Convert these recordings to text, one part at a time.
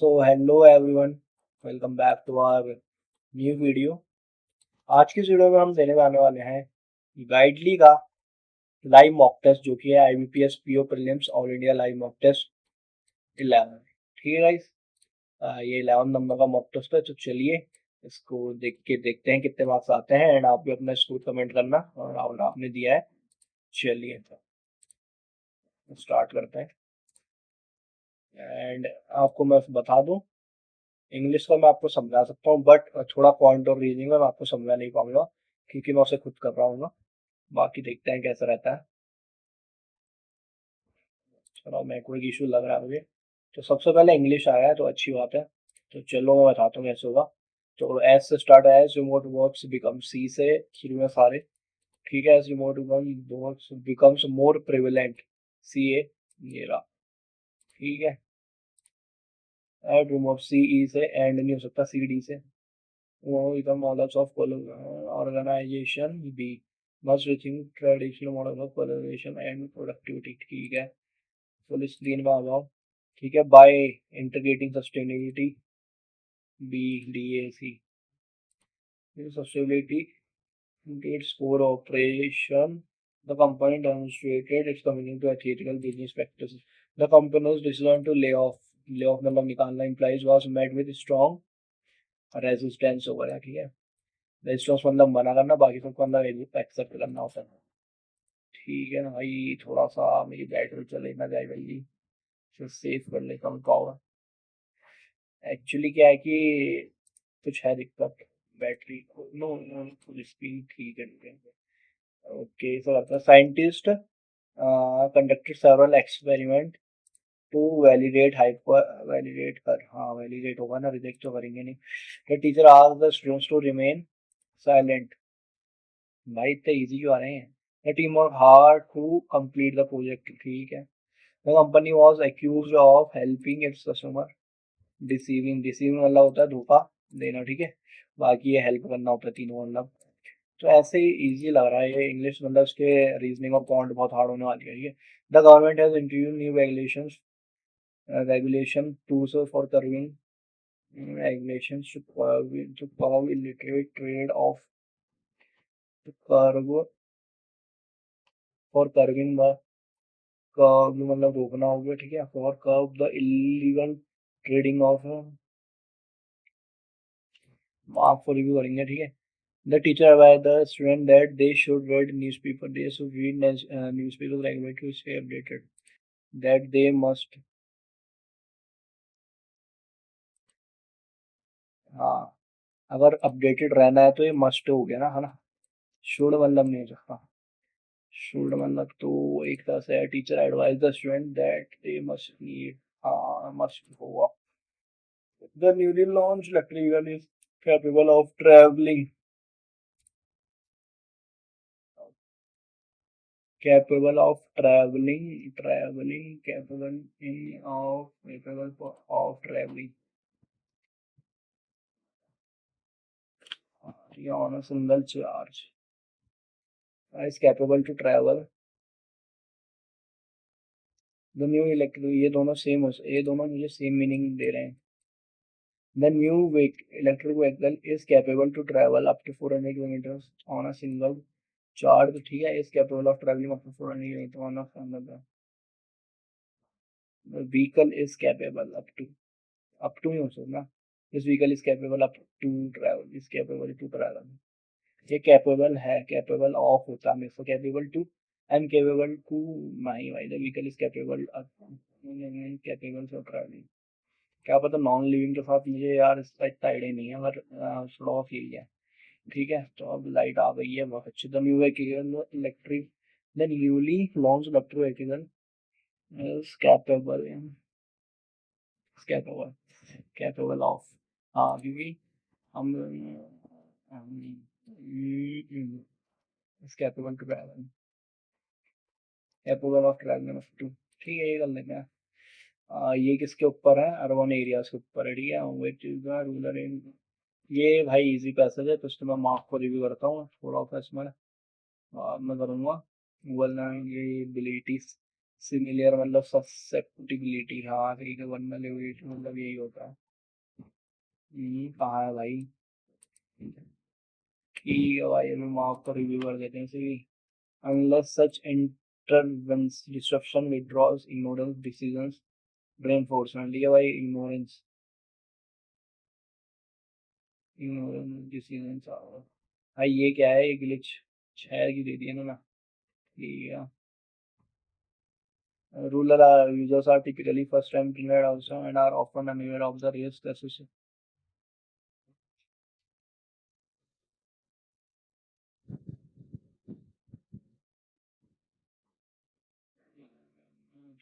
So hello everyone, welcome back to our new video. आज की इस वीडियो में हम देने वाने वाले हैं गाइडली का लाइव मॉक टेस्ट, जो कि है IBPS PO prelims all India live mock test 11। ठीक है गाइस, ये 11 नंबर का मॉक टेस्ट है। तो चलिए इसको देख के देखते हैं कितने मार्क्स आते हैं, एंड आप भी अपना स्कोर कमेंट करना और राउंड आपने दिया है। चलिए तो स्टार्ट करते हैं। एंड आपको मैं बता दूं, इंग्लिश का मैं आपको समझा सकता हूँ, बट थोड़ा पॉइंट और रीजनिंग में मैं आपको समझा नहीं पाऊंगा, क्योंकि मैं उसे खुद कर रहा हूँ ना। बाकी देखते हैं कैसा रहता है। चलो, मेरे को एक इशू लग रहा है मुझे। तो सबसे पहले इंग्लिश आया है तो अच्छी बात है। तो चलो मैं बताता हूँ कैसे होगा। तो एस से स्टार्ट है, रिमोट वर्क्स बिकम, सी से शुरू में सारे। ठीक है, as remote works becomes more prevalent, सी ए, ये रहा। ठीक है, एड रिमोट सी ई से, एंड नहीं हो सकता सी डी से। वो become models of organization B must rethink traditional models of collaboration and productivity। ठीक है, फुल स्क्रीन में आ जाओ। ठीक है, by integrating sustainability, B D A C, sustainability its core operation. The company demonstrated its commitment to ethical business practices. The company's decision to lay off मतलब निकालना implies was met with strong resistance over है। ठीक है, resistance मतलब मना करना, बाकी सबको मतलब एक्सेप्ट करना होता है। ठीक है ना भाई, थोड़ा सा मेरी बैटरी चले ना जाए भाई, फिर सेव कर लेता हूँ पावर। एक्चुअली क्या है कि कुछ है दिक्कत बैटरी को। नो नो, फुल स्क्रीन ठीक है। ओके, सो आपका scientist conducted several experiment to validate कर, हाँ वैलिडेट होगा ना, रिजेक्ट तो करेंगे नहीं। The teacher asked the students to remain silent. भाई इतने इजी क्यों आ रहे हैं। The team work hard to complete the project. ठीक है, the company was accused of helping its customer deceiving. Deceiving मतलब होता है धोखा देना। ठीक है, बाकी ये हेल्प करना होता है तीनों मतलब। तो ऐसे ही इजी लग रहा है ये इंग्लिश, मतलब इसके रीजनिंग और पॉइंट बहुत हार्ड होने वाली है। ठीक है, the government has introduce new regulation tools for curving regulations to curb illiterate trade of cargo for curbing the curb मतलब रोकना हो गया। ठीक है, for curb the illegal trading of, mark for review करेंगे। ठीक है, the teacher aware the student that they should read newspaper, they should read newspaper regularly to stay updated, that they must, हाँ अगर अपडेटेड रहना है तो ये must हो गया ना, है ना। शुड मतलब नहीं हो सकता। शुड मतलब तो एक तरह से teacher advise the student that they must read, हाँ मस्ट होगा। The newly launch electric vehicle is capable of traveling, capable of traveling on a single charge, is capable to travel। The new electric, ये दोनों same हो, ये दोनों मुझे same meaning दे रहे हैं। The new electric vehicle is capable to travel up to 400 kilometre on a single charge. ठीक है, is capable of travelling up to 400 kilometre on a vehicle is capable up to ही हो सकता। This vehicle is capable up to travel, is capable to travel. ये capable है, capable of होता है हमेशा, capable to, I am capable to, my why the vehicle is capable, capable for travelling. क्या पता नॉन लिविंग के साथ, मुझे यार इसका इतना आइडिया नहीं है, मगर थोड़ा ऑफ यही है। ठीक है, तो अब लाइट आ गई है, बहुत अच्छी। The new vehicle electric, the newly launch electric vehicle is capable capable of, हाँ क्योंकि हम capable to travel, capable of travelling to. ठीक है, ये कर लेते हैं। ये किसके ऊपर है, अर्बन एरियाज के ऊपर है। ठीक है, which is the rural area. ये भाई इजी पैसेज है, तो इसमें मैं मार्क को रिव्यू करता हूँ थोड़ा सा इसमें, बाद में करूँगा। गूगल ये एबिलिटीज, सिमिलर मतलब ससेप्टिबिलिटी, हाँ ठीक है, वल्नरेबिलिटी मतलब यही होता है। कहाँ है भाई? ठीक है भाई, अभी मार्क को रिव्यू कर देते हैं इसे भी। Unless such intervenes, disruption, withdrawals, ignorance, decisions, reinforcement, ठीक है भाई, ignorance, ignorance, decisions, भाई ये क्या है, ये ग्लिच 6 की दे दी है ना। ठीक है। Rural users are typically first-time internet also and are often unaware of the risks associated.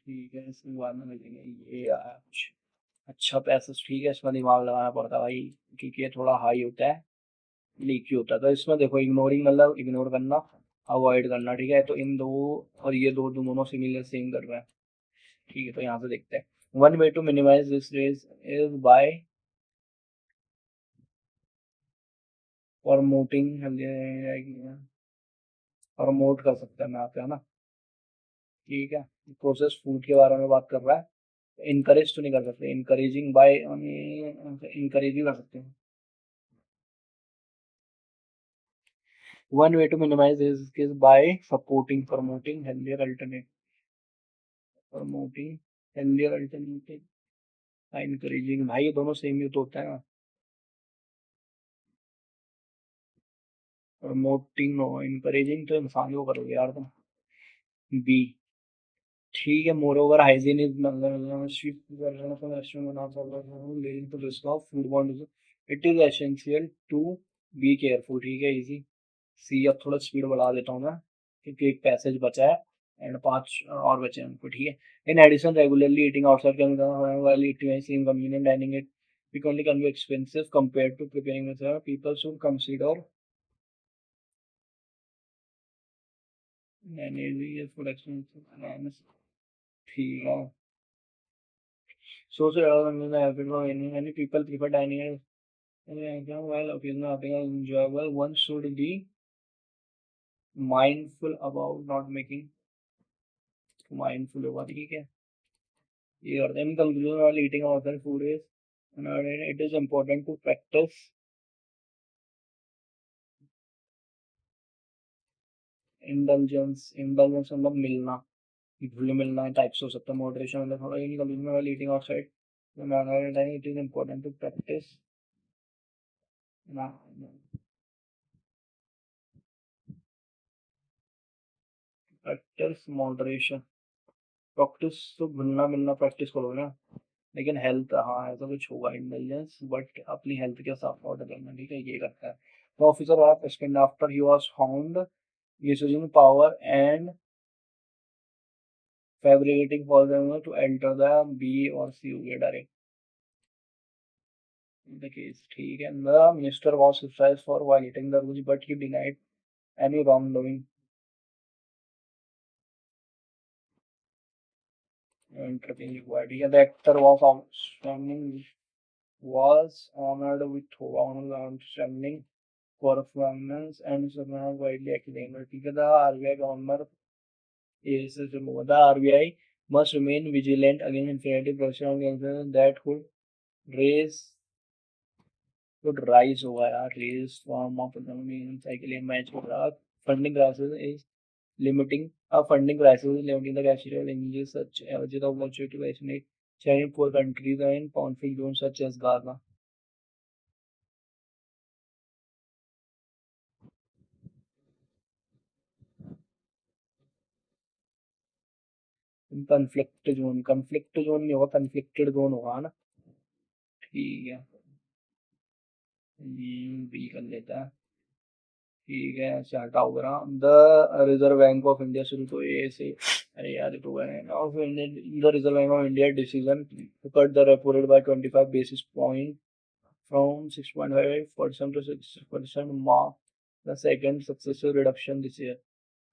ठीक है, इसके बाद में मिलेंगे ये कुछ अच्छा पैसा, ठीक है, इसमें दिमाग लगाना पड़ता है भाई, क्योंकि ये थोड़ा हाई होता है, लीकी होता है। तो इसमें देखो, इग्नोरिंग मतलब इग्नोर करना, अवॉइड करना, ठीक है, तो इन दो और ये दो दोनों सिमिलर सेम कर रहे हैं। ठीक है, तो यहाँ से देखते हैं। One way to minimize this race is by promoting, promote कर सकते हैं मैं यहाँ पे, है ना। ठीक है, प्रोसेस फूड के बारे में बात कर रहा है। इनकरेज तो नहीं कर सकते, इनकरेजिंग बाय, इनकरेज ही कर सकते हैं। One way to minimize this is by supporting, promoting healthier alternate, promoting healthier alternative, encouraging, भाई ये दोनों सेम ही तो होता है ना। प्रमोटिंग हो, इनकरेजिंग तो इंसान को करोगे यार तुम। बी, ठीक है, moreover hygiene is leading to risk of food बॉन्ड, it is essential to be careful, ठीक है, इजी। सी, अब थोड़ा स्पीड बढ़ा देता हूँ मैं, क्योंकि एक पैसेज बचा है एंड 5 और बचे हैं हमको, ठीक है। In addition, regularly eating outside can while eating seem convenient, dining it frequently can be expensive compared to preparing with her. People should consider managing food expenses. ठीक है। So many people prefer dining at while occasional outing is enjoyable. One should be mindful about not making mindful होगा, ठीक है। ये करते हैं, in conclusion, while eating outside food is it is important to practice indulgence, indulgence मतलब मिलना, घुल मिलना टाइप्स हो सकता है, मॉडरेशन मतलब थोड़ा, इन कंपनी वाली eating outside it is important to practice ना, प्रैक्टिस मॉडरेशन, प्रैक्टिस तो घुलना मिलना प्रैक्टिस करो ना, लेकिन हेल्थ, हाँ ऐसा कुछ होगा, इंटेलिजेंस बट अपनी हेल्थ के साथ ऑर्डर करना, ठीक है, ये करता है। तो officer of spend after he was found using power and fabricating for them to enter the B or C हो गया डायरेक्ट the case, ठीक है। The minister was criticized for violating the rules but he denied any wrongdoing. Interview required. Yeah, the actor was outstanding, was honored with outstanding performance and is now widely acclaimed. ठीक है, the RBI governor is the RBI must remain vigilant against inflated pressure on consumers that raise could rise होगा यार, raise form of economy cycle match हो रहा, funding crisis is limiting a funding crisis is limiting the capital in such as the opportunity to vaccinate China, poor countries and conflict zones such as Gaza. conflict zone नहीं होगा, conflicted zone होगा ना। ठीक है, B कर लेता है। ठीक है, स्टार्ट होगा। The reserve bank of India, शुरू तो ए से, अरे यार ये तो है of India, the reserve bank of India decision to cut the repo rate by 25 basis point from 6.5% to 6% mark the second successive reduction this year.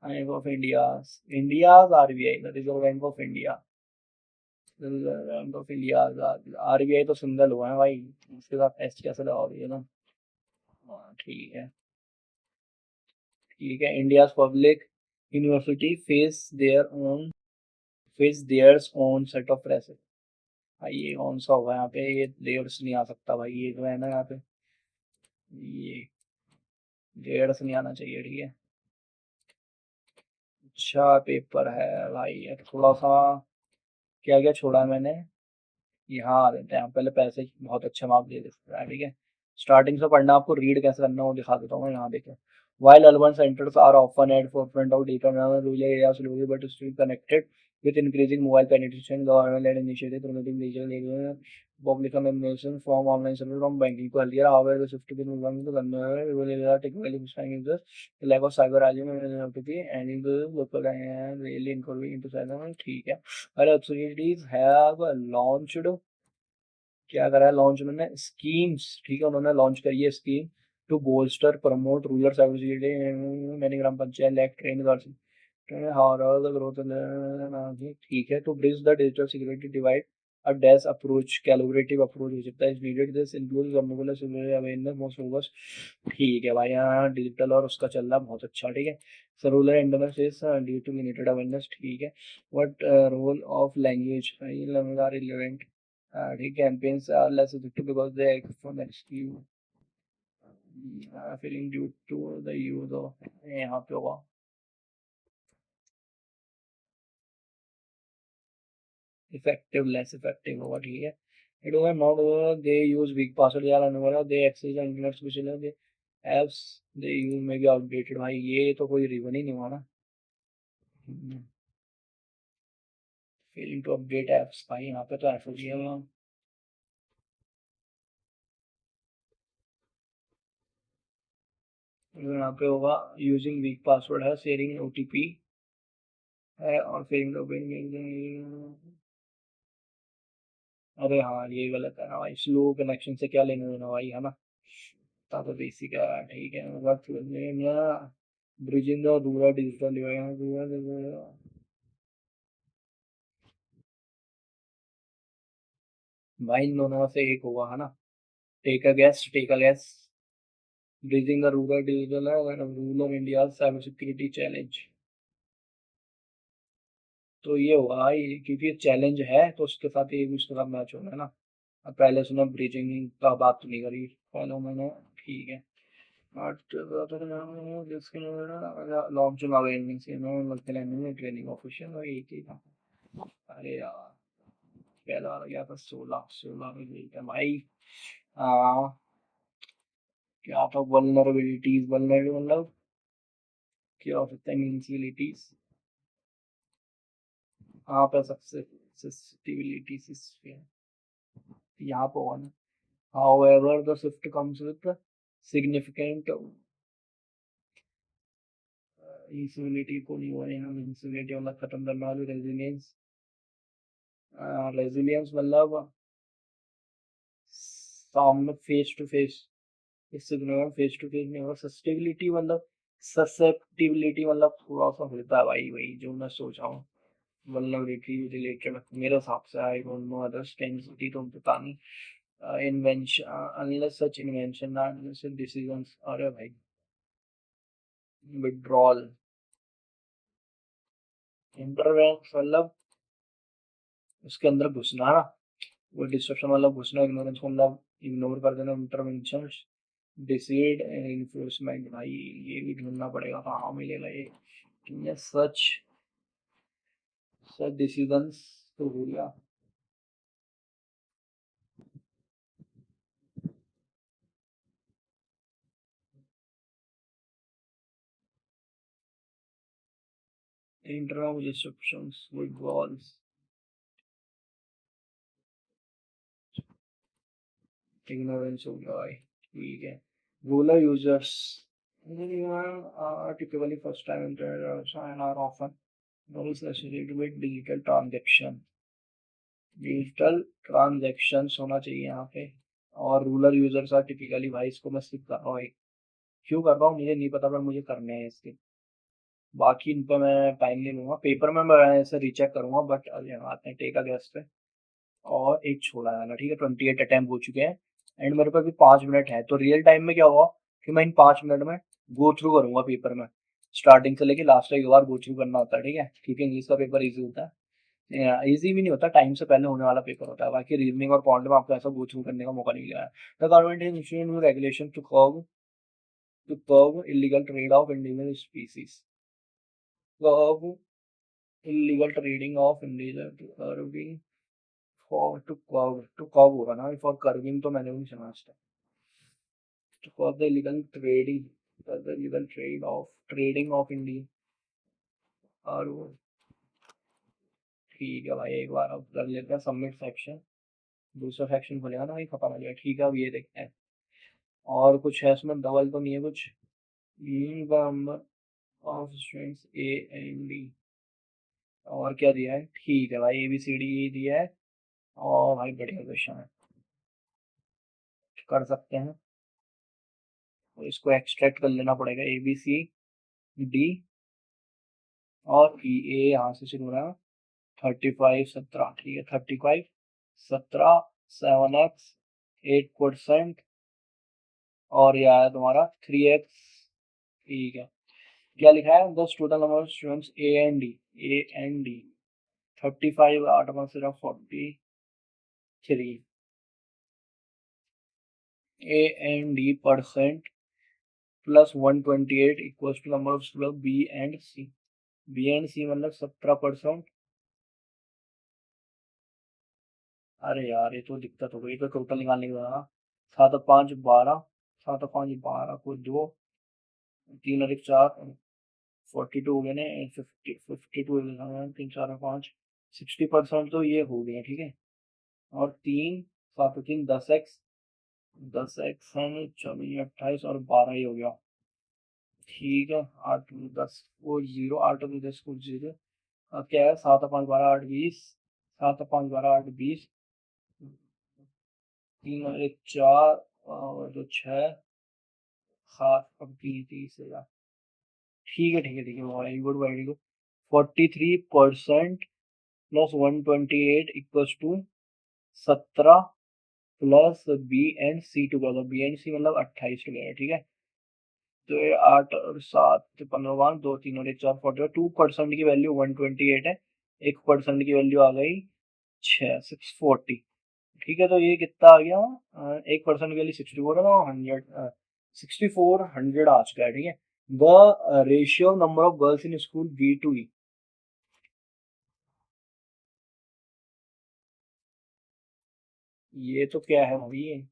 Bank of India's RBI, the Reserve Bank of India, Reserve Bank of India, RBI तो single हुआ है भाई, उसके साथ S कैसे लगाओगे ना। हाँ, ठीक है। ठीक है, India's public university face their own face theirs own set of presses. भाई ये कौन सा होगा यहाँ पे, ये देयर्स नहीं आ सकता भाई, ये जो है ना यहाँ पे, ये देयर्स नहीं आना चाहिए, ठीक है। अच्छा पेपर है भाई, ये थोड़ा सा क्या क्या छोड़ा है मैंने, यहाँ आ देते हैं पहले, पैसे बहुत अच्छे मार्क्स दे देते हैं, ठीक है। स्टार्टिंग से पढ़ना, आपको रीड कैसे करना है वो दिखा देता हूँ मैं, यहाँ देखो। While urban centers are often at forefront of data, rural areas slowly but still connected with increasing mobile penetration, government-led initiatives promoting digital area, population migration from online service from banking to earlier. However, the shift to movement to consumer rural area technically pushing users, the lack of cyber identity and in the local and really encouraging into cyber. ठीक है। Other authorities have launched, क्या करा है launch उन्होंने, schemes, ठीक है, उन्होंने launch करी है scheme to bolster promote rural cyber security, मैंने gram panchayat lack train the growth, ठीक है, to bridge the digital security divide a DAS approach, collaborative approach हो सकता है, is needed. This includes communal awareness, most robust, ठीक है भाई, यहाँ डिजिटल और उसका चल रहा बहुत अच्छा, ठीक है। So rural interface due to limited awareness, ठीक है। What role of language are relevant, ठीक, campaigns are less effective because they from excuse feeling due to the use of, यहाँ पे होगा effective, less effective होगा, ठीक है। It was not over, they use weak password यार Anwar, they access the internet special, they apps they use may be outdated, भाई ये तो कोई रीजन ही नहीं हुआ ना। Failing to update apps, भाई यहाँ पे तो ऐसा ही है वहाँ। यहाँ पे होगा यूजिंग वीक पासवर्ड है, शेयरिंग ओटीपी है, और फेलिंग टू अरे हाँ ये गलत है ना भाई, स्लो कनेक्शन से क्या लेना देना भाई, है ना। तो बेसिक है, ठीक है, वक्त ब्रिजिंग द रूरल डिजिटल भाई, इन दोनों में से एक होगा, है ना। Take a guess, take a guess. Bridging the rural digital है, rural India cyber security challenge, तो ये होगा भाई, क्योंकि चैलेंज है तो उसके साथ ये भी उसके साथ मैच होगा, है ना। अब पहले सुना ब्रिजिंग का बात तो नहीं करी, फॉलो मैंने, ठीक है। But launching awareness, training official, एक ही था। अरे यार पहला वाला गया था, 16 16 में गई था भाई। आ, क्या था, वल्नरेबिलिटीज, वल्नरेबिलिटी मतलब क्या हो सकता है, इनसिलिटीज, हाँ पे सबसे सस्टेबिलिटीज यहाँ पे होगा ना। However, the shift comes with significant इंसिबिलिटी को नहीं हुआ यहाँ, इंसिबिलिटी मतलब खत्म करना वाली, रेजिलियंस, रेजिलियंस मतलब सामने फेस टू फेस, इससे फेस टू फेस नहीं होगा। सस्टेबिलिटी मतलब ससेप्टिबिलिटी मतलब थोड़ा सा होता है भाई, वही जो मैं सोचा हूँ, वल्नरेबिलिटी रिलेटेड मेरे हिसाब से, आई डोंट नो अदर्स, टेंसिटी तो पता नहीं। Invention, unless such invention not decisions, अरे भाई विड्रॉल, इंटरवेंस मतलब उसके अंदर घुसना ना, वो डिस्ट्रक्शन मतलब घुसना, इग्नोरेंस मतलब इग्नोर कर देना, इंटरवेंशन, डिसीड इन्फोर्समेंट, भाई ये भी ढूंढना पड़ेगा कहाँ मिलेगा ये, सच सच डिसीजंस तो हो गया। इंटरनल डिस्ट्रक्शंस विड्रॉल्स, इग्नोरेंस हो गया भाई, ठीक है। Rural users are typically first time internet and are often those associated with digital transaction होना चाहिए यहाँ पे। और रूरल यूजर्स आर टिपिकली, भाई इसको मैं स्किप कर रहा हूँ भाई, क्यों कर रहा हूँ मुझे नहीं पता, पर मुझे करने हैं इसके, बाकी इन पर मैं टाइम नहीं लूंगा, पेपर में मैं ऐसे रीचेक करूंगा, बट आते हैं टेक अ गेस पे। और एक छोड़ा है ना, ठीक है, 28 अटेम्प्ट हो चुके हैं, एंड मेरे पास भी 5 मिनट है, तो रियल टाइम में क्या होगा कि मैं इन 5 मिनट में गो थ्रू करूंगा पेपर में, स्टार्टिंग से लेके लास्ट तक एक बार गो थ्रू करना होता है, ठीक है, क्योंकि इंग्लिश का पेपर इजी होता है। इजी भी नहीं होता, टाइम से पहले होने वाला पेपर होता है। बाकी रीजनिंग और पॉइंट में आपको ऐसा गो थ्रू करने का मौका नहीं मिला है। The government is issuing new regulation to curb illegal trade of indigenous species. Curb illegal trading of indigenous curbing for to curb होगा ना, for curbing तो मैंने भी नहीं सुना आज तक। To curb the illegal trading of Indian, और वो ठीक है भाई, एक बार अब कर लेते हैं सबमिट सेक्शन। दूसरा सेक्शन खुलेगा ना भाई, खत्म हो जाएगा। ठीक है, अब ये देखते हैं और कुछ है इसमें, डबल तो नहीं है कुछ। Number of students A and D, और क्या दिया है? ठीक है भाई, ABCD ये दिया है। और भाई बढ़िया क्वेश्चन है, कर सकते हैं। तो इसको एक्सट्रैक्ट कर लेना पड़ेगा, ABCD और E, A यहाँ से शुरू हो रहा है। 35 17, ठीक है, 35 17 7x 8%, और यह है तुम्हारा 3x। ठीक है, क्या लिखा है? The total number of students A and D 35, 8 में सिर्फ 43। A and D% plus 128 equals to number of student B and C। B and C मतलब 17%। अरे यार, ये तो दिक्कत हो गई, तो टोटल निकालने के बाद 7 और 5 12, 7 और 5 12 को 2, 3 और 1 4, 42 हो गए ना, 52 3 4 और 5, 60% तो ये हो गए, ठीक है। और 3 7 और 3 10x, 10x है 24 28 और 12 ही हो गया। ठीक है, 8 10 वो 0, 8 और 10 को 0। अब क्या है? 7 और 5 12 8 20, 7 और 5 12 8 20, 3 और 1 4, और जो 6 7 और 3 30 है यार। ठीक है ठीक है ठीक है, very good very good. 43% plus 128 equals to 17 plus B and C together, B and C मतलब 28 टुगेदर, ठीक है। तो ये 8 और 7 15 5 2 3 और 1 4 40, 2% की वैल्यू 128 है, 1% की वैल्यू आ गई 640। ठीक है, तो ये कितना आ गया? 1% की वैल्यू 64 है ना, 100 6400 आ चुका है, ठीक है। The ratio number of girls in school B to E। ये तो क्या है भाई? ये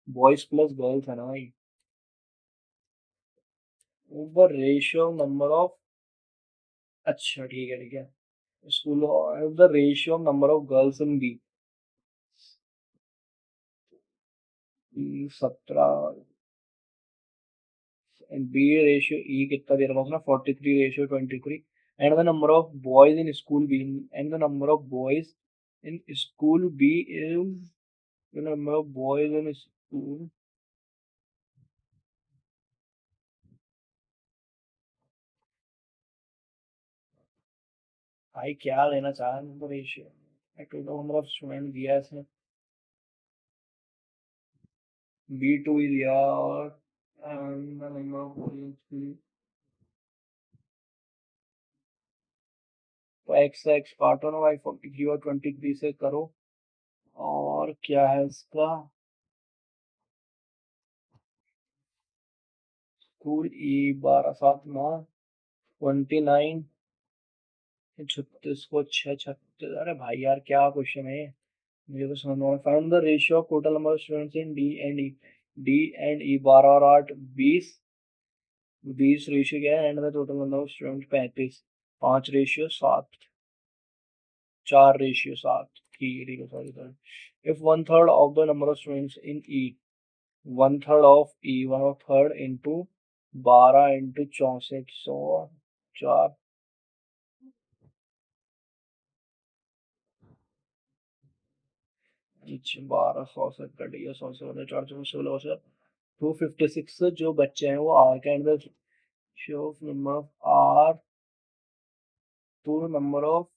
बॉयज प्लस गर्ल्स है ना भाई। द रेशियो नंबर ऑफ, अच्छा ठीक है ठीक है, school, the ratio number of girls in B 17, B ratio ई कितना दे रहा हूँ ना, 43:23, and the number of boys in school B, and the number of boys in school B is, the number of boys in school. भाई क्या लेना चाह रहे हैं ratio? Total number of student दिया है इसमें, B2 ही दिया, और नंबर ऑफ बॉयज, तो एक्स एक्स काटो ना भाई, 43 और 23 से करो। और क्या है इसका? स्कूल ई 12 7 9 29, 36 को 6 36, अरे भाई यार क्या क्वेश्चन है ये? मुझे तो समझ में, find the ratio of total number of students in D and E 12 और 8 20, 20 रेशियो क्या है? And the total number of student 35, 5 ratio 7, 4 ratio 7। ठीक है ठीक है, sorry sorry. If one third of the number of students in E, one third of E, one of third into 12 into 64 100 4, अच्छा 1200 से cut गया, 100 से होता है 4 16 से 256 जो बच्चे हैं वो आर के अंदर, show number of R to number of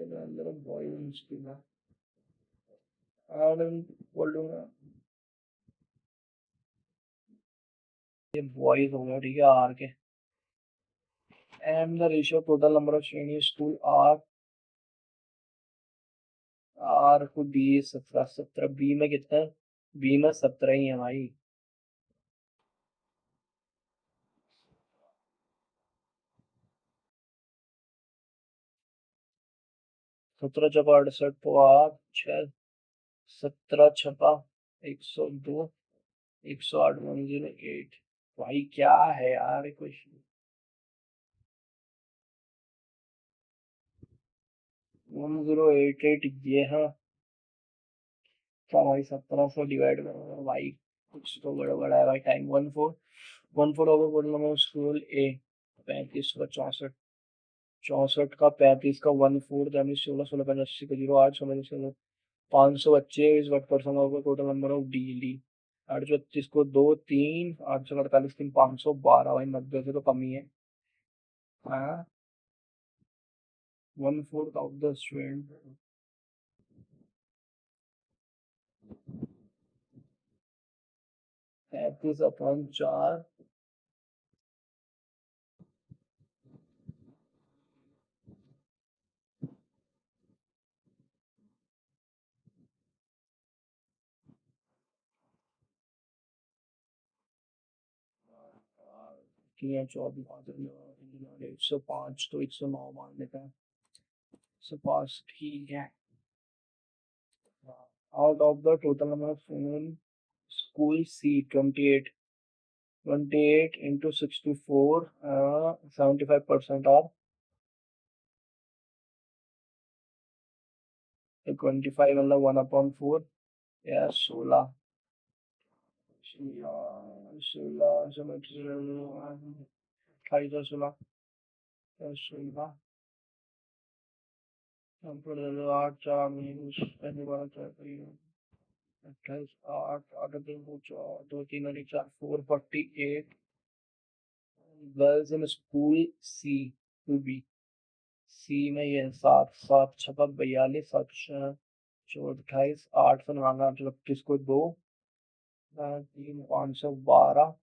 अंदर बॉयज की ना, बोल दूंगा ये बॉयज हो गया, ठीक है, आर के। And the ratio total number of श्रेणी स्कूल आर, आर को बी 17, 17 बी में कितना है? बी में 17 ही है भाई। 17 छपा 68 तो आठ छः, 17 छपा 102, 108 108। भाई क्या है यार ये क्वेश्चन। 1088 ये है। क्या भाई 17 से डिवाइड करो भाई, कुछ तो गड़बड़ है भाई। टाइम 14, 14 होगा बोलना मैं स्कूल ए। 35 का 64, 64 का 35 का 14 यानी 16, 16 85 का 0 8 16 16 500 बच्चे इस वट परसेंट होगा टोटल नंबर ऑफ डेली। 836 को 2 3, 848 3 512 भाई, 90 से तो कम ही है। हाँ, 1/4 ऑफ द स्टूडेंट। 35/4, किया 24, 105 तो 109 मान लेते हैं। 105 ठीक है। Out of the total number of school C 28, 28 into 64, 75% are 25 मतलब 1/4 या 16, 16 28 और 16 16 8 4 पहली बार 28 8 8 3 2 3 और 4 448 girls in school C to B. C में ये 7 7 छपा 42, 7 चौ 28, 8 से मांगा 36 को 2, 3 512,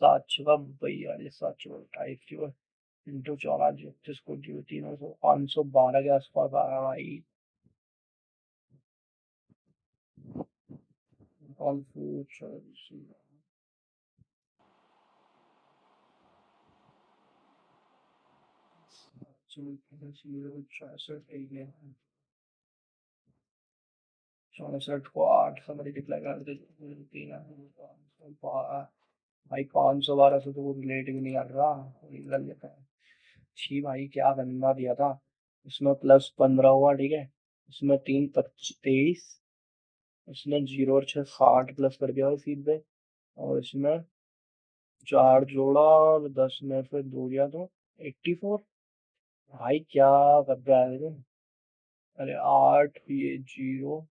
7 छपा 42, 7 चौ 28 इंटू 14 36 को 0 3 512 के आसपास आ रहा भाई। कॉन्फ्यूज चौसठ को 8 से मल्टीप्लाई कर दे, 3 भाई 512 से तो वो रिलेट भी नहीं कर रहा, वही कर लेता है। छी भाई क्या गंदा दिया था। इसमें +15 हुआ, ठीक है। इसमें 3 25 23, इसमें 0 और 6 60 प्लस कर दिया सीधे। और इसमें 4 जोड़ा और 10 में से 2 दिया तो 84। भाई क्या कर रहा है ये? अरे 8 ये 0,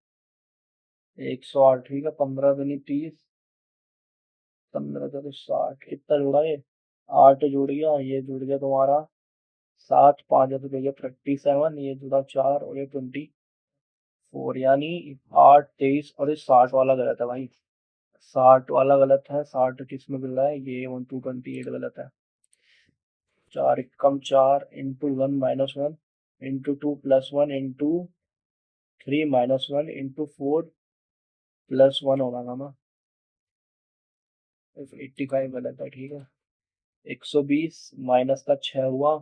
108 ठीक है। 15 दूनी 30, 15 तो 60, कितना जुड़ा ये? 8 जुड़ गया, ये जुड़ गया तुम्हारा 7, 5 तो भैया 37, ये जुड़ा 4 और ये 24, यानी 8 23 और ये 60 वाला गलत है भाई। 60 वाला गलत है। 60 किस में मिल रहा है? ये 1228 गलत है। 4 कम 4 इंटू 1 - 1 इंटू 2 + 1 इंटू 3 - 1 इंटू 4 + 1 होगा ना। 85 गलत है, ठीक है। 120 माइनस का 6 हुआ,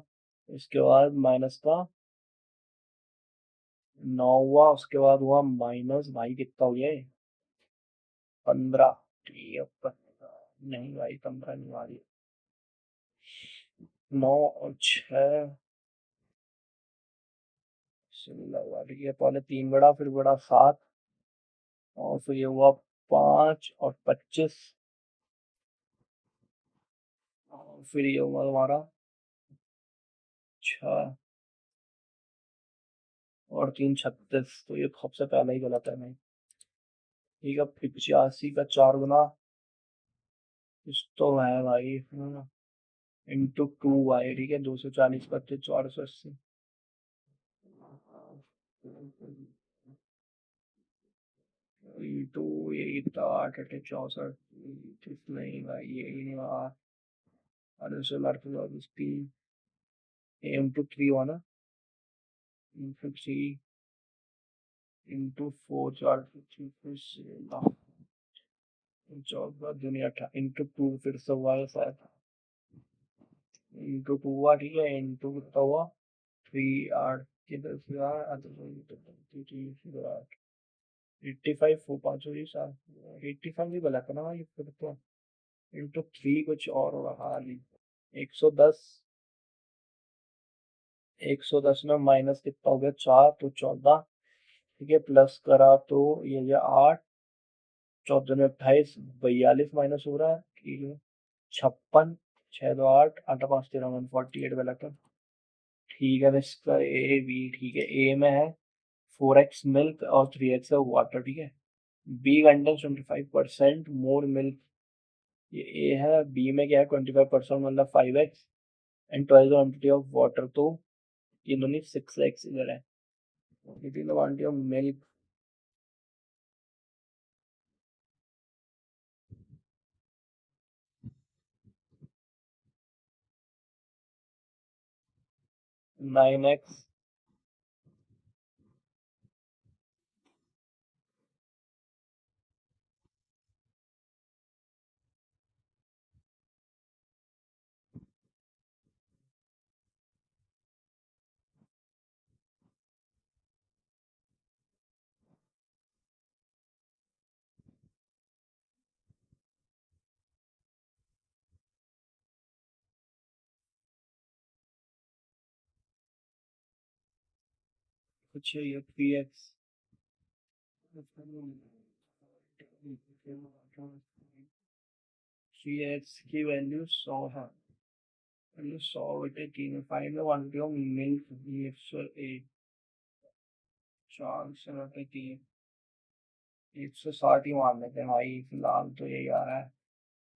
उसके बाद माइनस का 9 हुआ, उसके बाद हुआ माइनस, भाई कितना हो गया? 15, ठीक है। नहीं भाई 15 नहीं आ रही। 9 और 6 16 हुआ, ठीक है। पहले 3 बड़ा, फिर बड़ा 7, और फिर ये हुआ 5 और 25, और फिर ये हुआ हमारा 6 और 3 36, तो ये सबसे पहले ही गलत है नहीं। ठीक है। 85 का 4 गुना कुछ तो है भाई। इंटू 2y, ठीक है, 240 25 480, इंटू ये कितना 8 8 64, नहीं भाई ये ही नहीं रहा, अरे से लड़के 3 इंटू 3 हुआ ना, इंटू 3 इंटू 4 4 चौदह दुनिया 18 इंटू 2 फिर से हुआ है शायद, इंटू 2 हुआ, ठीक है, इंटू कितना हुआ 3 8 किधर से आ 85 हो, पाँच हो जी सात 85 भी गलत है ना भाई फिर तो, इंटू 3 कुछ और होगा हाल, 110, 110 में माइनस कितना हो गया 4 तो 14, ठीक है, प्लस करा तो ये 8, 14 में 28, 42 माइनस हो रहा है, ठीक है, 56, 6 2 8 8 5 13 148 गलत है, ठीक है, तो इसका ए बी, ठीक है, ए में है 4x मिल्क और 3x है वाटर, ठीक है, बी कंटेन्स 25% मोर मिल्क, ये ए है, बी में क्या है 25% मतलब 5x and twice the quantity of water, तो ये दोनों 6x इधर है, it is the quantity of milk, 9x, कुछ ये 3x, 3x की वैल्यू 100 है, वैल्यू 100 बटे 3, find the quantity of milk mixture A, 4 से बटे 3, 160 ही मान लेते हैं भाई, फिलहाल तो यही आ रहा है,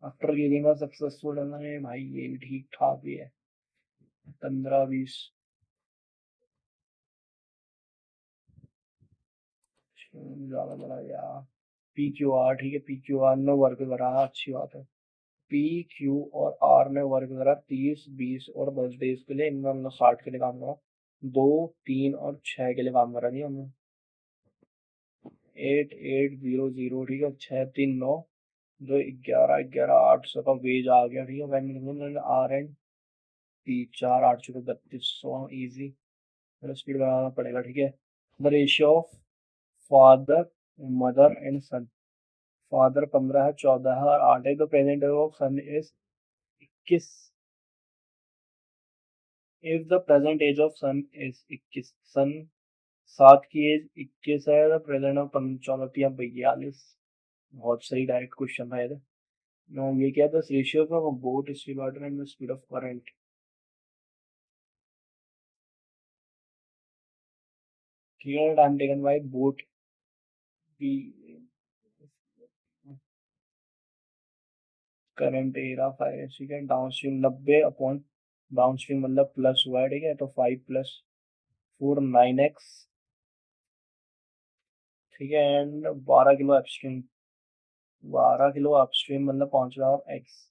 आफ्टर गिविंग अ सक्सेसफुल है भाई, ये भी ठीक ठाक ही है, 15 20, ज्यादा बड़ा यार, पी क्यू आर, ठीक है, पी क्यू आर ने वर्क करा, अच्छी बात है, पी क्यू और आर ने वर्क करा 30 20 और 10 डेज के लिए, इनमें हमने 60 के लिए काम करा, 2 3 और 6 के लिए काम करा नहीं हमने, 8800, ठीक है, 6 3 9, जो 11 11 800 का वेज आ गया, ठीक है, वैन R and P 4 8 32 easy, speed बनाना पड़ेगा, ठीक है, the ratio of father mother and son, father 15 है, 14 है और 8 है, तो present of son is 21, if the present age of son is 21, son 7 की एज 21 है, द प्रेजेंट ऑफ 14 या 42, बहुत सही डायरेक्ट क्वेश्चन है ये, नो ये क्या था, रेशियो का boat speed water and speed of current, ठीक है, टाइम टेकन बाय बोट की करंट एरा 5, ठीक है, down stream 90 upon down stream मतलब प्लस हुआ है, ठीक है, तो 5 प्लस 4 9x, ठीक है, and 12 kilo upstream, 12 kilo upstream मतलब पहुंच रहा हूँ एक्स,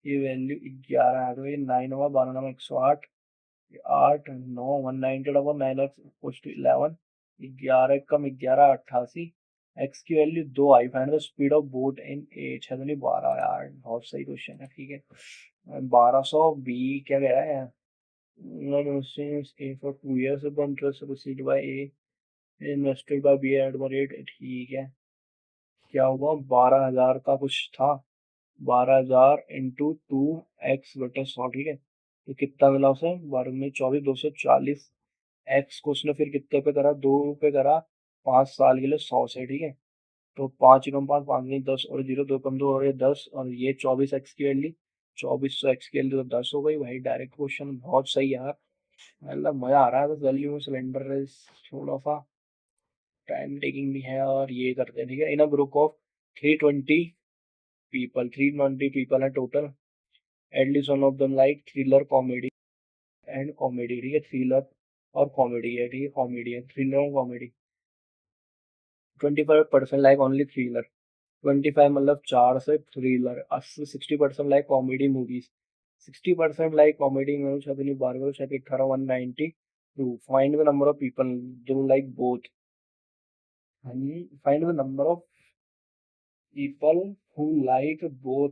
ये वैल्यू 11 है, तो ये 9 होगा, 12 9 108, 8 9 190 अपॉन 9x इक्वल्स टू 11, 11 कम 11 88, एक्स की वैल्यू 2 आई, find the speed of boat in a, 6 12 यार, बहुत सही क्वेश्चन है, ठीक है, 1200 बी क्या कह रहा है, since A for 2 years of interest received by A invested by B at the rate, ठीक है, क्या हुआ 12,000 का कुछ था, 12,000 इंटू 2x/100, ठीक है, तो कितना मिला उसे 12 में 24 240, एक्स को उसने फिर कितने पे करा 2 पे करा, 5 साल के लिए 100 से, ठीक है, तो 5 कम 5 5 नहीं 10 और 0 2 कम 2 और ये 10 और ये 24x की वैल्यू 2400x की वैल्यू तो 10 हो गई भाई, डायरेक्ट क्वेश्चन बहुत सही यार, मतलब मजा आ रहा है, तो वैल्यू में सिलेंडर थोड़ा सा टाइम टेकिंग भी है, और ये करते हैं, ठीक है, in a group of 320 people, 320 people है total, at least one of them like thriller comedy and comedy, ठीक है, थ्रिलर और कॉमेडी है, ठीक है, कॉमेडी है, थ्रिलर और कॉमेडी। 25% लाइक ओनली थ्रिलर, 25 मतलब 4 से thriller, 60% like comedy movies, 60% like comedy movies, अपनी बारह शायद 18 192। Find the number of people जो like both, find the number of people who like both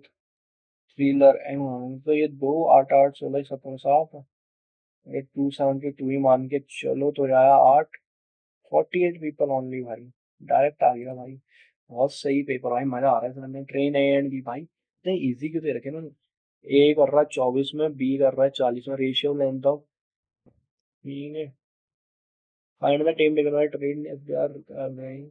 thriller and, तो ये दो, 8 8 16 17 7, ये 272 ही मान के चलो तो आया 8, 48 पीपल ओनली भाई, डायरेक्ट आ गया भाई। बहुत सही पेपर भाई, मजा आ रहा है सर ने, ट्रेन ए एंड बी भाई इतने इजी क्यों दे रखे ना। ए कर रहा है 24 में, बी कर रहा है 40 में, रेशियो लेंथ ऑफ, ठीक है। Find the time taken by train F B R नहीं,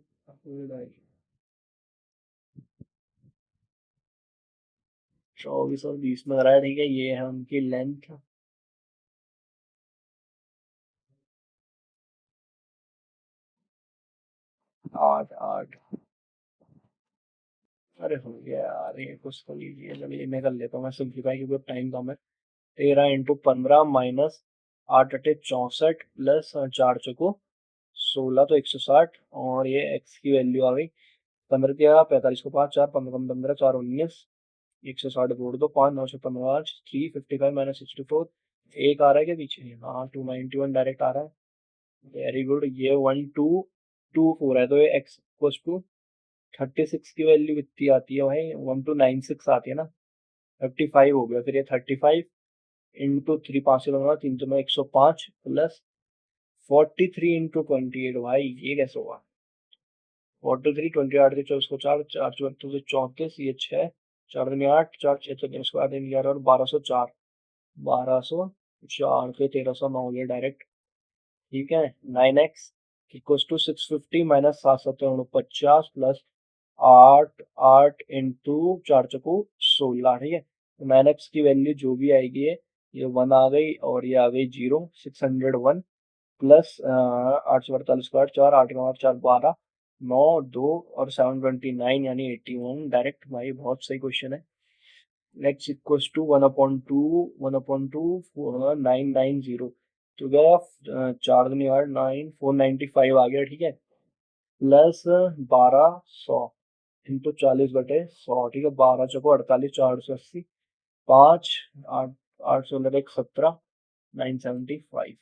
24 और 20 में करा है, ठीक है, ये है उनकी लेंथ। 8 8, अरे हो गया यार, ये कुछ तो लीजिए, चलिए मैं कर लेता हूँ, मैं सिंप्लीफाई क्योंकि टाइम कम है। 13 × 15 माइनस 8 8 64 प्लस 4 चौको 16, तो 160, और ये एक्स की वैल्यू आ गई 15 को 5 4 15 4 19, 160 जोड़ दो, 5 9 से 15 355 माइनस 64, एक आ रहा है क्या पीछे, हाँ 291 डायरेक्ट आ रहा है, वेरी गुड। ये 1224 है, तो ये एक्स इक्वल्स टू 36 की वैल्यू कितनी आती है भाई, 1296 आती है ना, 55 हो गया, फिर ये 35 इंटू थ्री, 5 से लगा 3 तो मैं 105 प्लस 43 × 28, भाई ये कैसे होगा, 43 28 से 24 को 4 4 चौहत्तर से 34, ये 6 4 दिन 8 4 6 तो इसको आधे 11 और 1204, 1204 फिर 1309 हो गया डायरेक्ट, ठीक है। 9x equals to 650 minus 7 7 50 plus 8 8 into 4 चौको 16, ठीक है। तो 9x की वैल्यू जो भी आएगी ये 1 आ गई, और ये आ गई 0, 601 प्लस 8 से 48 को 8 4 8 9 8 4 12 9 2 और 729 यानी 81 डायरेक्ट, भाई बहुत सही क्वेश्चन है। नेक्स्ट इक्वल्स टू 1/2 990, तो गया 4 9 495 आ गया, ठीक है, प्लस 1200 इंटू 40/100, ठीक है, 12 चौको 48 480 5 8 8 16 17 975,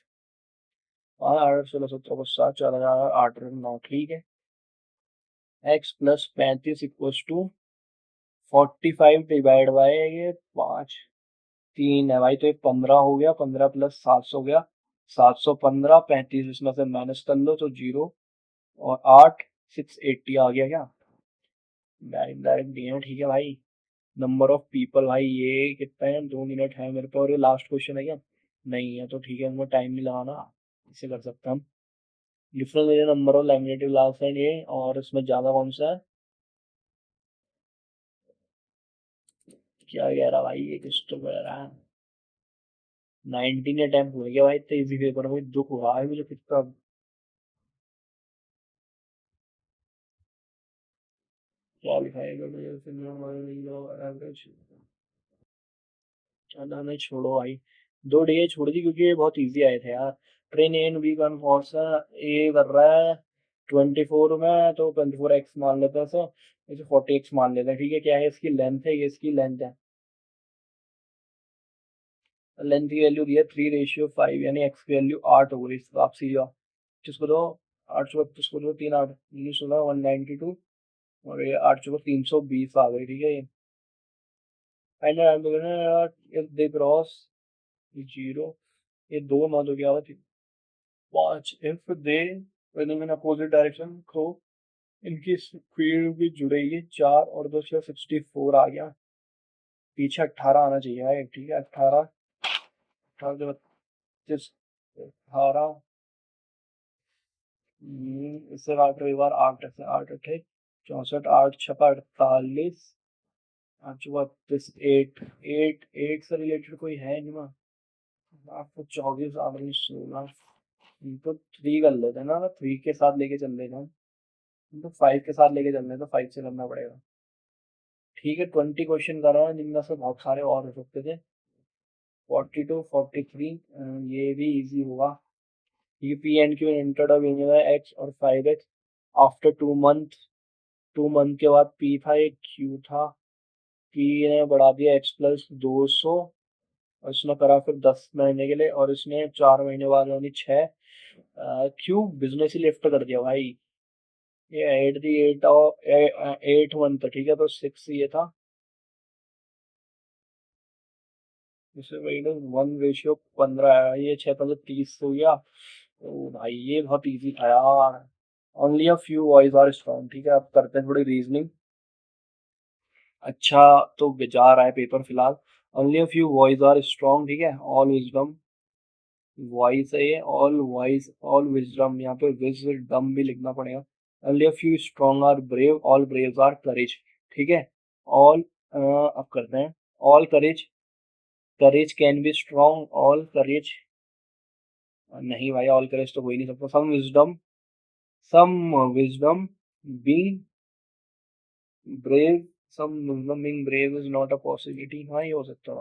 8 16 17 को 7 4 8 9, ठीक है। X plus 35 equals to 45 divide by ये 5 3 है भाई, तो ये 15 हो गया, 15 प्लस 700 हो गया, 715, 35 इसमें से माइनस कर लो तो 0, और 8 680 आ गया क्या, डायरेक्ट डायरेक्ट दिए, ठीक है भाई। नंबर ऑफ पीपल भाई ये कितना है, 2 मिनट है मेरे पे, और ये लास्ट क्वेश्चन है क्या, नहीं है, तो ठीक है, उनको टाइम नहीं लगाना, इसे कर सकते हम। डिफरेंस मेरे नंबर ऑफ लैमिनेटिव लास्ट है ये, और इसमें ज्यादा कौन सा है, क्या कह रहा भाई, ये किस तो कह रहा है, 19 अटेम्प्ट हो गया भाई, इतने इजी पेपर में दुख हुआ है मुझे कितना। क्वालिफाई एवरेज, ना नहीं छोड़ो भाई, 2 डे छोड़ दी क्योंकि ये बहुत इजी आए थे यार। ट्रेन एन बी का कौन सा, ए कर रहा है 24 में, तो 24x मान लेते हैं सर, इसे 40x मान लेते हैं, ठीक है। क्या है इसकी लेंथ है, ये इसकी लेंथ है, लेंथ की वैल्यू दी है 3:5, यानी एक्स की वैल्यू 8 हो गई, इसको आप सीधा किसको दो, 832 को दो, 3 8 16 192, और ये 8 चौको 320 आ गई, ठीक है। ये फाइनल दे क्रॉस 0, ये 2 मान तो क्या हुआ 5, if they running in opposite direction, तो इनकी स्पीड भी जुड़ेगी, 4 और 2 64 आ गया, पीछे 18 आना चाहिए भाई, ठीक है, 18 18 25 18, इससे 8 रही बार 8 से 8 अठे 64, 8 छपा 48, 8 चौका 32, 8 8 8 से रिलेटेड कोई है नहीं ना, आपको 24 आ रही 16, तो 3 कर लेते हैं ना, 3 के साथ लेके चल लेना हम, तो 5 के साथ लेके चलने, तो 5 से करना पड़ेगा, ठीक है। 20 क्वेश्चन कर रहा हूँ जिनमें से बहुत सारे और हो सकते थे, 42 43, ये भी इजी होगा। ये P and Q entered a venue x और 5x आफ्टर 2 मंथ। 2 मंथ के बाद पी था, एक क्यू था। पी ने बढ़ा दिया एक्स प्लस 200, और इसने करा फिर 10 महीने के लिए, और इसने 4 महीने बाद यानी 6। क्यों बिजनेस ही लिफ्ट कर दिया भाई। ये एट दी 8 मंथ, ठीक है, तो 6 ये था। इसे वही ना 1:15 है, ये 6 5 30 हो गया। तो भाई ये बहुत इजी था यार। Only a few voice are strong, ठीक है, अब करते हैं थोड़ी रीजनिंग। अच्छा, तो जा रहा है पेपर फिलहाल। Only a few voice are strong, ठीक है, ऑल विजडम। वॉइस है ये, ऑल वॉइस ऑल विजडम, यहाँ पे विजडम भी लिखना पड़ेगा। Only a few strong are brave, all brave are courage, ठीक है। ऑल, अब करते हैं। All courage, courage can be strong, all courage नहीं भाई, ऑल करेज तो हो ही नहीं सकता। Some wisdom being brave, some wisdom being brave is not a possibility, हाँ ये हो सकता है।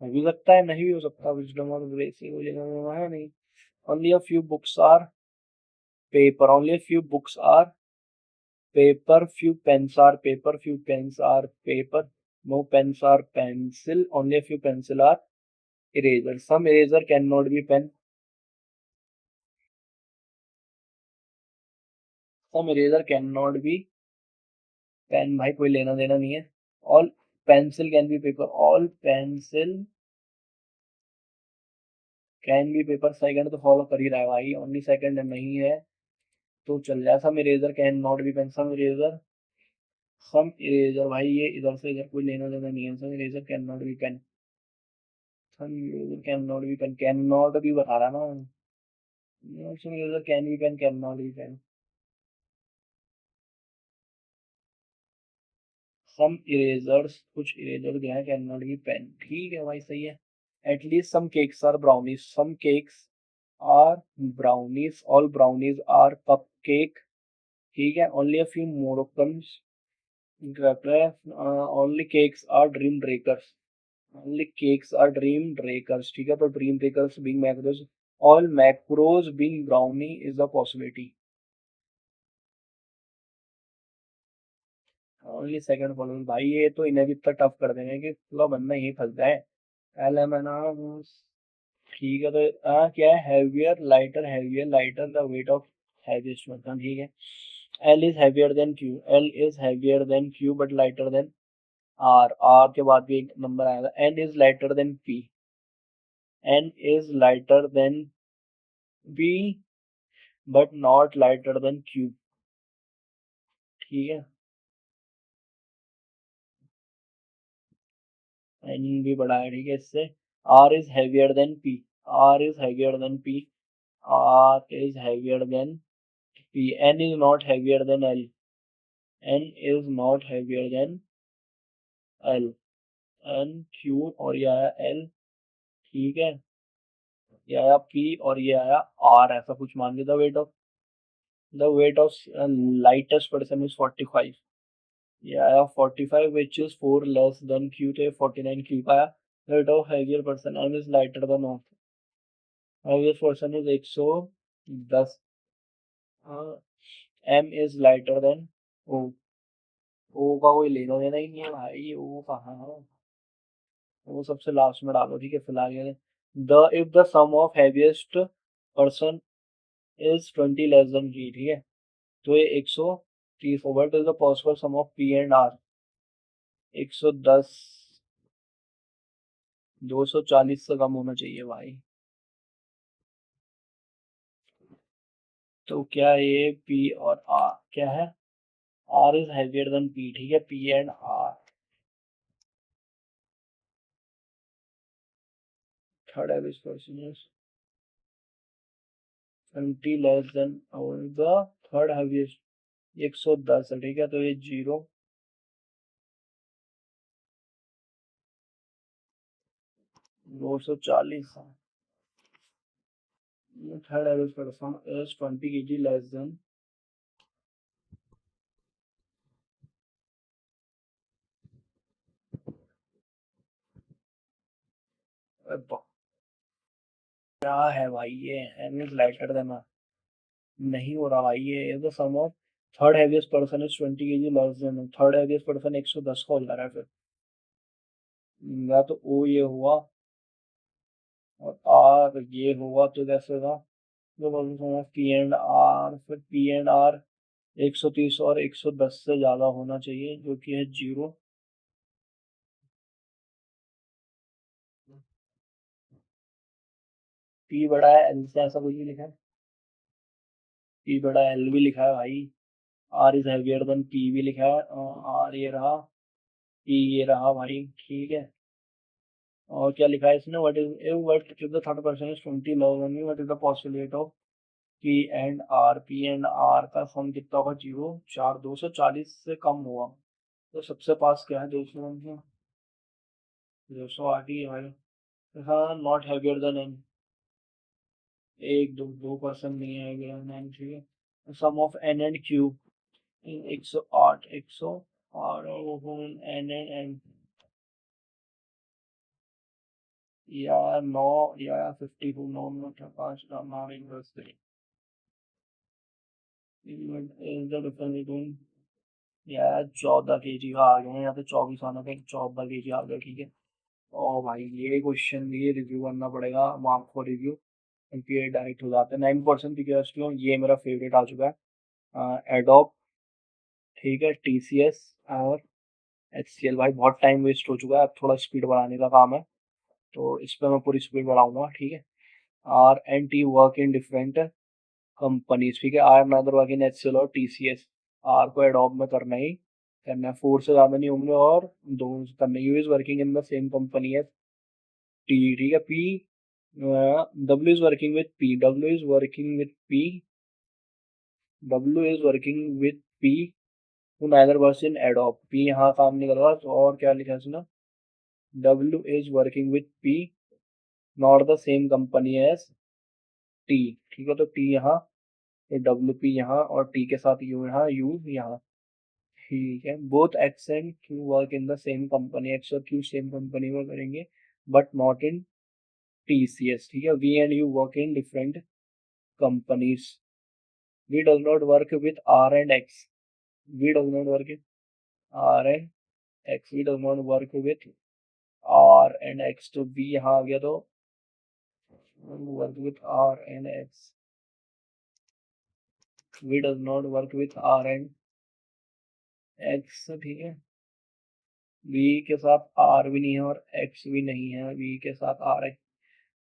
हो भी सकता है, नहीं भी हो सकता, विजडम और ब्रेव से कोई लेना देना है नहीं। Only a few books are paper, only a few books are paper, few pens are paper, few pens are paper, no pens are pencil, only a few pencil are eraser, some eraser cannot be pen, some eraser cannot be pen, भाई कोई लेना देना नहीं है। all pencil can be paper, all pencil can be paper, second तो follow कर ही रहा है भाई, ओनली सेकंड नहीं है तो चल जाए। some eraser cannot be pen, some eraser भाई ये इधर से इधर कोई लेना देना नहीं है, some eraser cannot be pen, can not be pen, can not भी बता रहा ना। Can be pen, can not be pen. Some erasers, कुछ इरेजर जो है कैन नॉट बी पेन, ठीक है भाई सही है। At least some cakes are brownies, some cakes are brownies, all brownies are cupcake, ठीक है। Only a few Moroccans, only cakes are dream breakers, only cakes are dream breakers, ठीक है, तो dream breakers being macros, all macros being brownie is a possibility. Only second following, भाई ये तो इन्हें भी इतना टफ कर देंगे कि पूरा बंदा यही फंस जाए। एल एम एन आर, ठीक है, तो क्या है, heavier lighter, heavier lighter the weight of heaviest one, ठीक है। L is heavier than Q, L is heavier than Q but lighter than R, R के बाद भी एक नंबर आएगा। N is lighter than P, N is lighter than B but not lighter than Q, ठीक है। एन भी बड़ा है, ठीक है, इससे। R is heavier than P, R is heavier than P, R is heavier than P. N is not heavier than L. N is not heavier than L. N Q और ये आया L, ठीक है। ये आया P और ये आया R, ऐसा कुछ मान लीजिए। The weight of lightest person is 45, ये आया 45 which is 4 less than Q, तो 49 Q का आया। Weight of heavier person M is lighter then O, heavier person is 110, M is lighter then O, ओ का कोई लेना देना ही नहीं है भाई, ओ कहाँ है, वो सबसे लास्ट में डालो, ठीक है फिलहाल के लिए। The if the sum of heaviest person is 20 less than G, ठीक है, तो ये 130 होगा। It is the possible sum of P and R, 110, 240 से कम होना चाहिए भाई। तो क्या ये पी और आर क्या है, R is heavier than P, ठीक है, P and R. Third heaviest person is 20 less than, और द थर्ड हैवीएस्ट 110 है, ठीक है, तो ये 0, 240, third average person is 20 kg less than, क्या है भाई ये, एन इज लाइटर देन, नहीं हो रहा भाई ये the sum of third heaviest person is 20 kg less than, third heaviest person 110 का हो जा रहा है फिर, या तो ओ ये हुआ और आर ये हुआ, तो कैसे होगा, जो पी एंड आर, फिर पी एंड आर 130 और 110 से ज्यादा होना चाहिए, जो कि है 0। पी बड़ा है एल से, ऐसा कुछ भी लिखा है, पी बड़ा एल भी लिखा है भाई, R is heavier than P भी लिखा है, आर ये रहा, पी ये रहा भाई, ठीक है। और क्या लिखा है इसने, what if the third person is 20 log only, what is the possibility of P and R, P and R का सम कितना होगा, 0, 4, 240 से कम हुआ, तो सबसे पास क्या है, 200, 208 ही है भाई। हाँ, नॉट हैवियर देन एन, एक दो दो पर्सन नहीं है हैवियर देन एन, ठीक है। सम ऑफ एन एंड क्यू, 108, 100 और एन एंड एन, या 9 या 52, 9 9 5 9 1 10 is the difference between, यार 14 kg का आ गया, यहाँ पे 24 आना था, 14 kg आ गया, ठीक है। ओ भाई ये क्वेश्चन भी रिव्यू करना पड़ेगा, मार्क फॉर रिव्यू, क्योंकि ये डायरेक्ट हो जाते हैं 9% की, ये मेरा फेवरेट आ चुका है, एडोब, ठीक है, टीसीएस और एचसीएल। भाई बहुत टाइम वेस्ट हो चुका है, अब थोड़ा स्पीड बढ़ाने का काम है, तो इस पर मैं पूरी स्पीड बढ़ाऊंगा, ठीक है। R and T work in different companies, ठीक है, R neither work in HCL और टीसीएस, आर को एडोब में करना ही करना है, 4 से ज्यादा नहीं होंगे, और दो से करना, U is working in the same company as T, ठीक है। P, W is working with P, W is working with P, W is working with P, who neither works in Adobe, P यहाँ काम नहीं कर रहा, तो और क्या लिखा है इसने, W is working with P, not the same company as T, ठीक है, तो टी यहाँ, ये डब्ल्यू पी यहाँ, और टी के साथ यू यहाँ, यू यहाँ, ठीक है। Both X and Q work in the same company, X और क्यू सेम कंपनी में करेंगे, बट नॉट इन टीसीएस, ठीक है। V and U work in different companies, V does not work with R and X, V does not work with R and X, V does not work with R and X, तो V यहाँ आ गया, तो work with R and X, V does not work with R and X, ठीक है। We के साथ are भी नहीं है और एक्स भी नहीं है, वी के साथ आर है,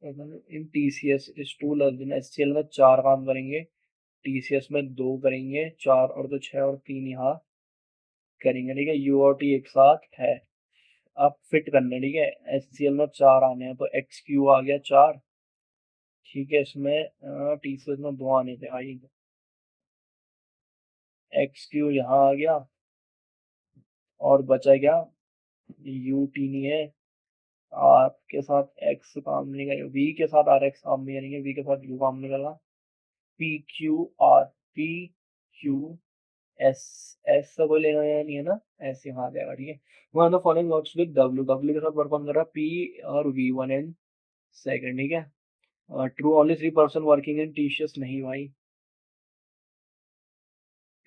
in TCS is to less than, HCL में 4 काम करेंगे, टीसीएस में 2 करेंगे, 4 और 2 6 और 3 यहाँ करेंगे, ठीक है। यू और टी एक साथ है, अब फिट करना है, ठीक है। एचसीएल में 4 आने हैं, तो एक्स क्यू आ गया 4, ठीक है। इसमें टीसीएस में 2 आने थे, आई एक्स क्यू यहाँ आ गया, और बचा क्या, यू टी नहीं है, आर के साथ एक्स काम नहीं करेगा, वी के साथ आर एक्स काम नहीं करेंगे, वी के साथ यू काम नहीं करेगा, P Q R, P Q S, S का कोई लेना देना नहीं है ना, एस यहाँ आ जाएगा, ठीक है। One of the following works with W, W के साथ वर्क कौन कर रहा है, पी और वी, वन एंड सेकंड, ठीक है। True, only 3% working in TCS, नहीं भाई,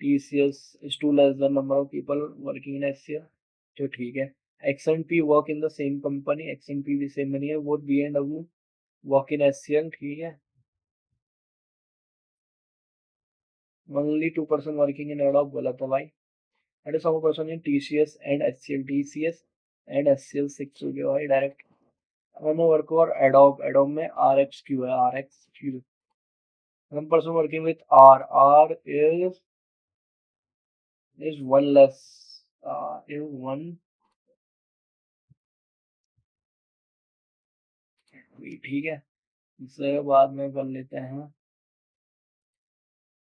TCS is to less the number of people working in HCL, तो ठीक है। X and P work in the same company, X and P भी same नहीं है, वो B and W work in HCL, ठीक है। ओनली 2% वर्किंग इन एडोब, गलत है भाई, and some person in TCS and HCL, TCS and HCL 6 हो गया भाई डायरेक्ट। दोनों वर्क और एडोब, एडोब में आर एक्स क्यू है, R X Q, one person working with R, R is one less, is one, ठीक है। इससे बाद में कर लेते हैं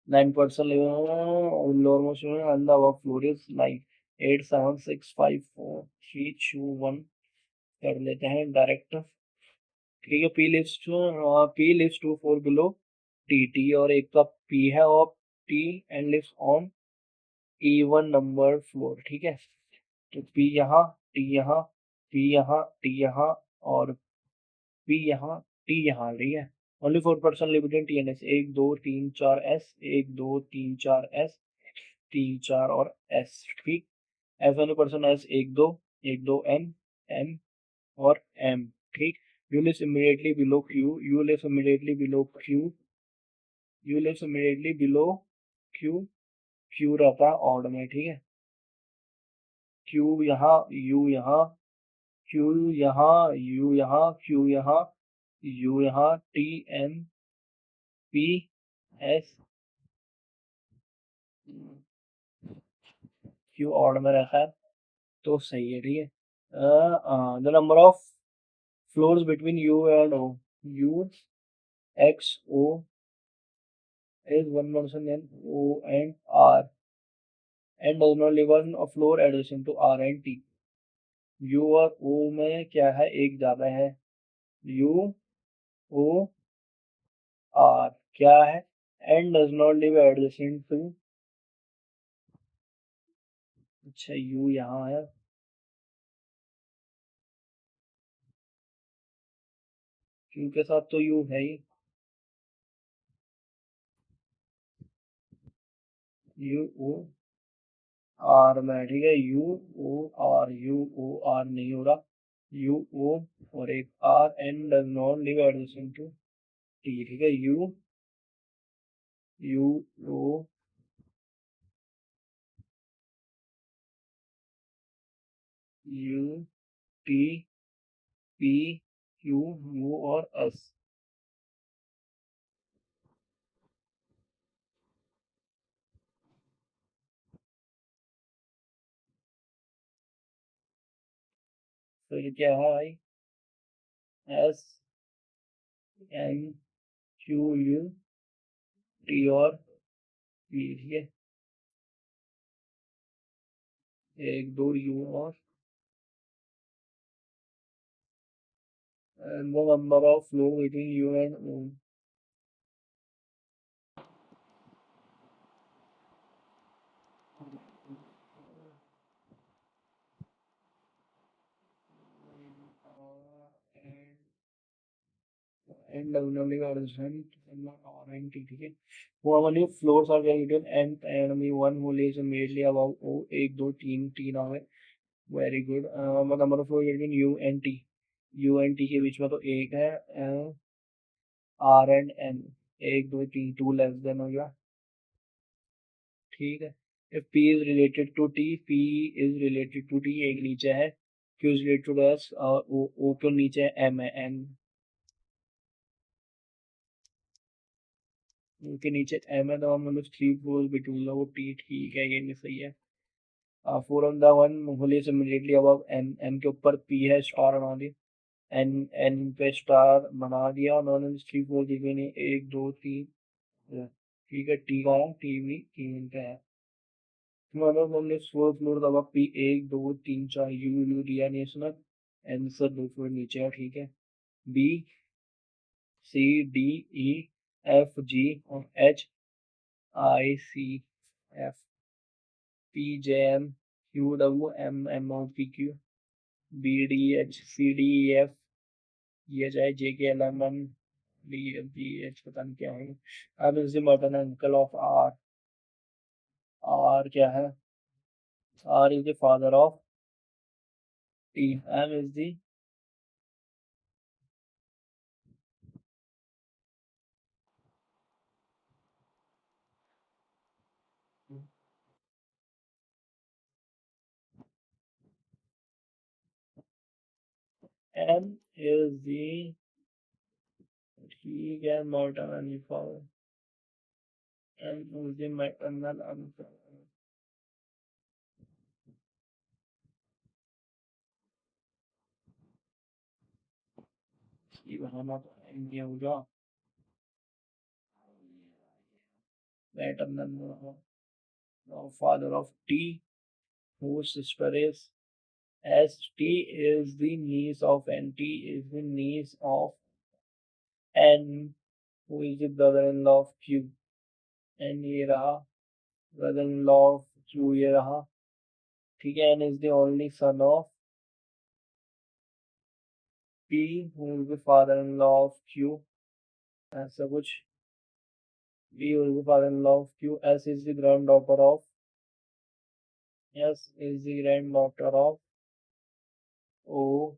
9% lower most and the work floor is 9, 8 7 6 5 4 3 2 1, कर लेते हैं डायरेक्ट, ठीक है। P lives to 4 below T, T और एक का पी है, और T and lives on E1 number floor, ठीक है। तो पी यहाँ, टी यहाँ, पी यहाँ, टी यहाँ, और P यहाँ, T यहाँ, ठीक है। Only 4 person live in TNS, 1 2 3 4 S, 1 2 3 4 S, 3 4 और S, ठीक। ऐसा वाले पर्सन S, 1 2 N, M और M, ठीक। U lives immediately below Q, U lives immediately below Q, U lives immediately below Q, Q रहता है ऑड में, ठीक है। Q यहाँ, U यहाँ, Q यहाँ, U यहाँ, Q यहाँ, U यहाँ, T N P S Q odd में रहता है, तो सही है, ठीक है। The number of floors between U and O, U X O is one person in O and R and does not live on a floor adjacent to R and T. U और O में क्या है, एक ज्यादा है। U O R क्या है, and does not live adjacent to, अच्छा U यहाँ है, Q के साथ तो U है ही, U O R में, ठीक है। U O R नहीं हो रहा, U O और एक R and does not live adjacent to T, ठीक है। U O U T P Q U और S, तो ये क्या है भाई, S N Q U T और P, ठीक है। 1 2 U और the number of flow between U and O, and W adjacent and R and T, ठीक है। How many floors are there between N and me, one who lives immediately above O, 1 2 3 3 नाम है, very good. Number of floor between U and T, U and T के बीच में तो एक है, R and N, 1 2 3, 2 less than हो गया, ठीक है। if P is related to T, P is related to T, एक नीचे है, Q is related to S और O क्यों नीचे है, M है, N के नीचे M है, तो हम लोग 3 floors between वो T, ठीक है, ये नहीं सही है। Four on the one Holi से इमीडिएटली अबव N, N के ऊपर P है, स्टार बना दी, N पे स्टार बना दिया, और उन्होंने 3 4 दिखे नहीं, 1 2 3, ठीक है। T का है, T भी तीन पे है, मतलब हमने 4 फ्लोर दबा, P 1 2 3 4 U दिया नहीं इसने, N से 2 फ्लोर नीचे है, ठीक है। B C D E F G और H I C F P J M Q W M M O P Q B D H C D E F, ये जाए J K L M N D F G H, पता नहीं क्या है। अब is the mother uncle of R, R क्या है, R is the father of T, M is the, M is the, ठीक है, maternal father, M is the maternal uncle, ये बनाना तो ये होगा maternal father of T, whose sister is S. T is the niece of N. T is the niece of N, who is the brother-in-law of Q. N ये रहा, brother-in-law of Q ये रहा, ठीक है। N is the only son of P who will be father-in-law of Q, ऐसा कुछ. B will be father-in-law of Q. S is the granddaughter of. S is the granddaughter of O.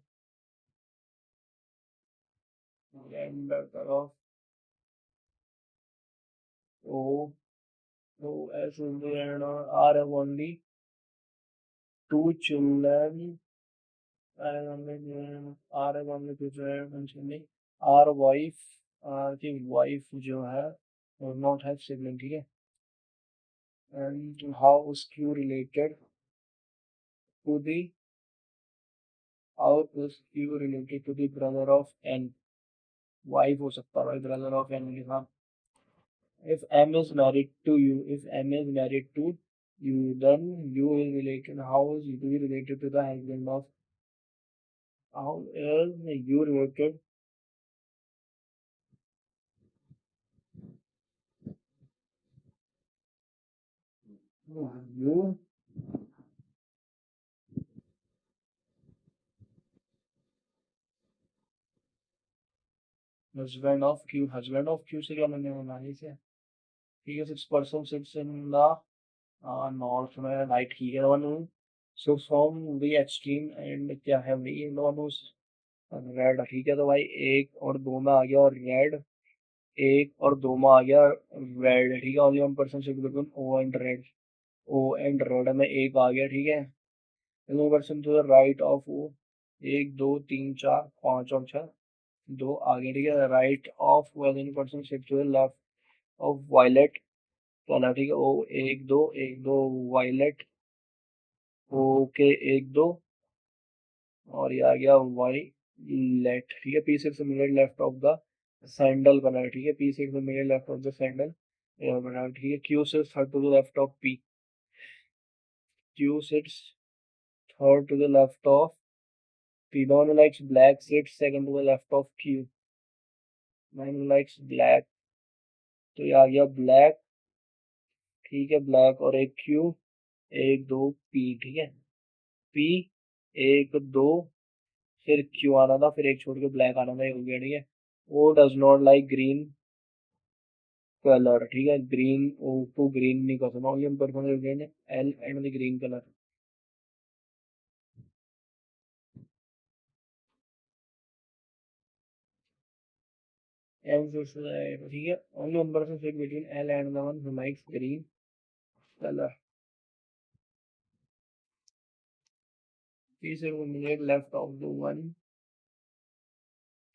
Granddaughter of O. O. S is the granddaughter. R have only two children. R have only two children. Mentioning R wife. R की wife जो है will not have sibling. ठीक है. And how is Q related to the how is Q related to the brother of N? Wife हो सकता है brother of N के साथ. If M is married to you, if M is married to you, then you is related. How is you related to the husband of? How is you related? You husband of Q से क्या बनने वाला है इसे? ठीक है, 6% sits in the north में right here one who so from the extreme and क्या है भाई ये one who's red. ठीक है, तो भाई एक और दो में आ गया और रेड, एक और दो में आ गया रेड. ठीक है, only 1% shift between O and red. O and red में एक आ गया. ठीक है, 1% to the right of O. एक दो तीन चार पाँच और छः, दो आ गए. ठीक है, right of 1% shift to the left of violet colour. ठीक है, ओ एक दो वायलेट ओके एक दो और ये आ गया वायलेट. ठीक है, P sits immediate left of the sandal colour. ठीक है, P sits immediate left of the sandal colour. ठीक है, Q sits third to the left of P. Q sits third to the left of P. The one who likes black sits second to the left of Q. Man who likes black, तो ये आ गया black. ठीक है, black और एक Q, एक दो P. ठीक है, P एक दो फिर Q आना था, फिर एक छोड़ के ब्लैक आना था, ये हो गया. ठीक है, O does not like green colour. ठीक है, ग्रीन O को ग्रीन नहीं पसंद. ओनली हम person L and the green colour. M ठीक है, only one person sit between L and the one who likes green colour. P sits immediate left of the one.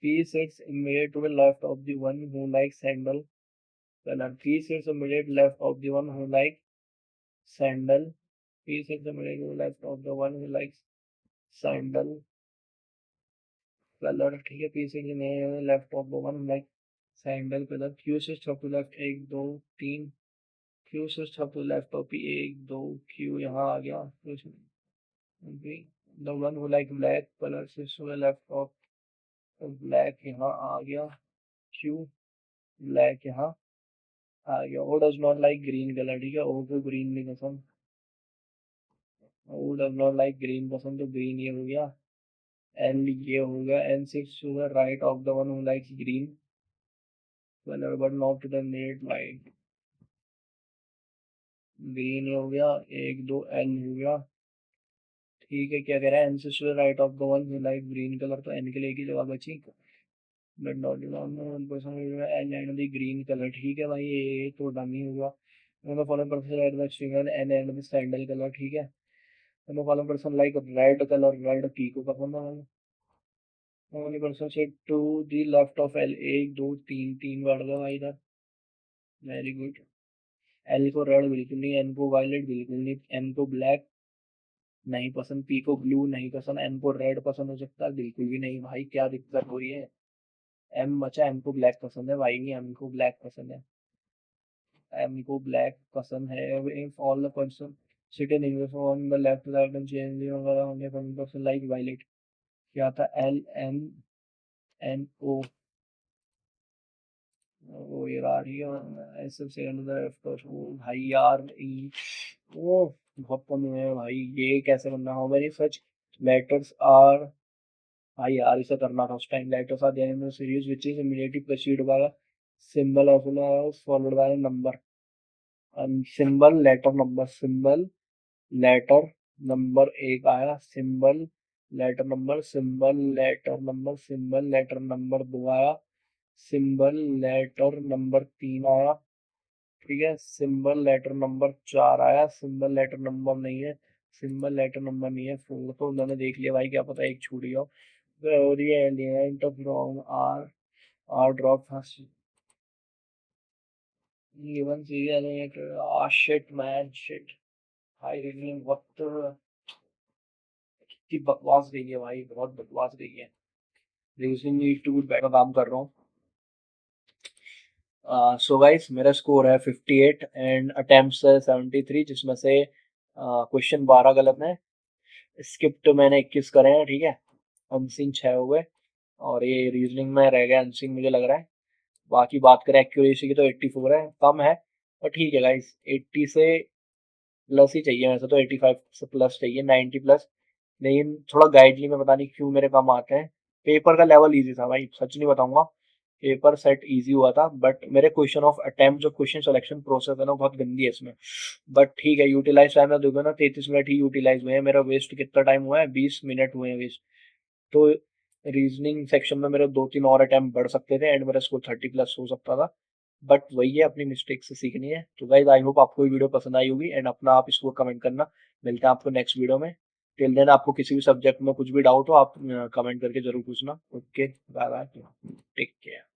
P sits immediate to the left of the one who likes sandal color. P sits immediate left of the one who likes sandal. P sits immediate to the left of the one who likes sandal color. ठीक है, P sits immediate left of the one who likes sandal color. Q sits up to left एक दो तीन. Q sits up to left of P एक दो Q यहाँ आ गया. The one who likes black color sits to the left of black यहाँ आ गया. Q ब्लैक यहाँ आ गया. O does not like green colour. ठीक है, ओ को ग्रीन नहीं पसंद. O does not like green पसंद, तो ग्रीन ये हो गया. एल ये हो गया. N sits to the right of the one who likes green colour but not to the net light. Green ये हो गया. एक दो एल हो गया. ठीक है, क्या कह रहा है, N sits to the right of the one who like green colour, तो एन के लिए एक ही जवाब बची. But not one person L and the green colour. ठीक है भाई, ये तो डन ही होगा. Following person at the string N and the sandal colour. ठीक है, one person like red color, red P को पसंद है. only person sit to the left of L. एक दो तीन तीन बढ़ गया भाई इधर. Very good. एल को रेड बिल्कुल नहीं, एन को वायलेट बिल्कुल नहीं, एन को ब्लैक नहीं पसंद, पी को ब्लू नहीं पसंद, एन को रेड पसंद हो सकता है बिल्कुल भी नहीं. भाई क्या दिक्कत हो रही है. एम बचा, एम को ब्लैक पसंद है भाई. नहीं, एम को ब्लैक पसंद है. एम को ब्लैक पसंद है. All the person sitting English on the left side and change only person like violet. क्या था, एल एन एन ओ. वो ये आ रही है ऐसे से अंदर भाई यार वो बहुत कम है भाई. ये कैसे करना. How many such letters are भाई यार इसे करना था उस time. Letters are there in the series which is immediately precede by symbol of followed by number. Symbol letter number, symbol letter number एक आया, symbol letter number, symbol letter number, symbol letter number दो आया, symbol letter number तीन आया, ठीक है, symbol letter number चार आया, सिंबल लेटर नंबर नहीं है, सिंबल लेटर नंबर नहीं है, फोर तो उन्होंने देख लिया भाई, क्या पता एक छूट गया हो। और ये element of wrong are drop first given serial at shit man shit. High reasoning बहुत कितनी बकवास गई है भाई, बहुत बकवास गई है। Reasoning need to be better, काम कर रहा हूँ। सो गाइस मेरा स्कोर है 58 एंड अटेम्प्ट्स है 73, जिसमें से क्वेश्चन 12 गलत है, स्किप्ट मैंने 21 करे हैं, ठीक है, अनसीन 6 हो गए, और ये रीजनिंग में रह गया अनसीन मुझे लग रहा है। बाकी बात करें एक्यूरेसी की तो 84 है, कम है पर ठीक है गाइस, 80 से प्लस ही चाहिए, वैसे तो 85 से प्लस चाहिए, 90 प्लस। लेकिन थोड़ा गाइडली में पता नहीं क्यों मेरे कम आते हैं। पेपर का लेवल इजी था भाई, सच नहीं बताऊंगा, पेपर सेट इजी हुआ था, बट मेरे क्वेश्चन ऑफ अटेम्प्ट जो क्वेश्चन सिलेक्शन प्रोसेस है ना बहुत गंदी है इसमें। बट ठीक है, यूटिलाइज टाइम में देखो ना 33 मिनट ही यूटिलाइज हुए हैं, मेरा वेस्ट कितना टाइम हुआ है, 20 मिनट हुए हैं वेस्ट। तो रीजनिंग सेक्शन में मेरे दो तीन और अटेम्प्ट बढ़ सकते थे एंड मेरा स्कोर 30 प्लस हो सकता था, बट वही है, अपनी मिस्टेक से सीखनी है। तो गाइज आई होप आपको ये वीडियो पसंद आई होगी, एंड अपना आप इसको कमेंट करना। मिलते हैं आपको नेक्स्ट वीडियो में। टिल देन आपको किसी भी सब्जेक्ट में कुछ भी डाउट हो आप कमेंट करके जरूर पूछना। Okay, bye bye, take care.